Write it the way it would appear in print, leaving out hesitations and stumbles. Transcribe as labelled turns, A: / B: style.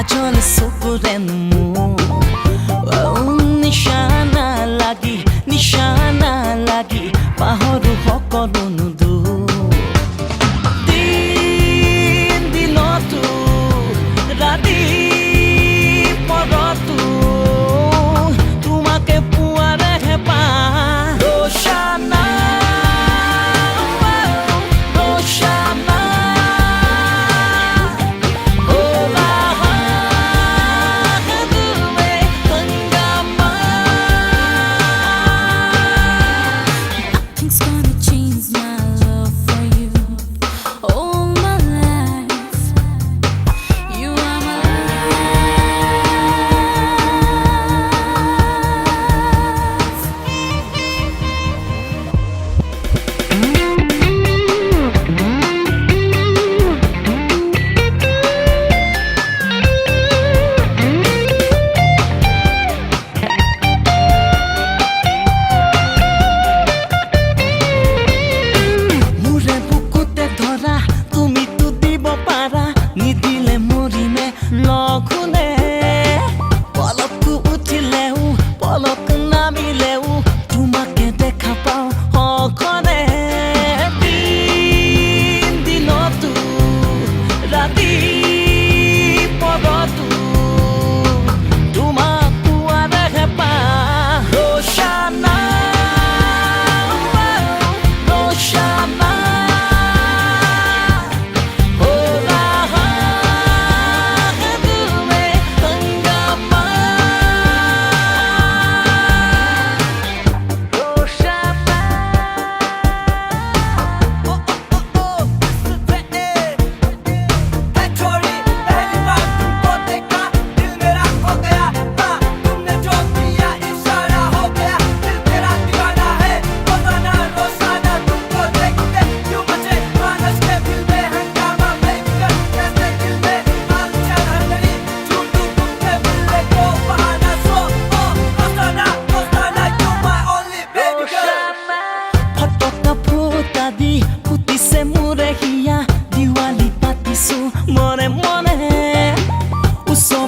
A: Kajol sokurenu Nishana lagi Pahoru hokoro nudu Din dilotu Rati porotu Tumake puare hepa Roshana Roshana
B: Nothing's gonna change my love for you all my life. You are my
A: Mure bukute dhora tumi tu dibo para nidile morime loghune palok uthileu palok namileu tumake dekha pao okhone din dilotu rati porotu tumak puare hepa Roshana Roshana Putise mure hiya diwali patisu mone mone uso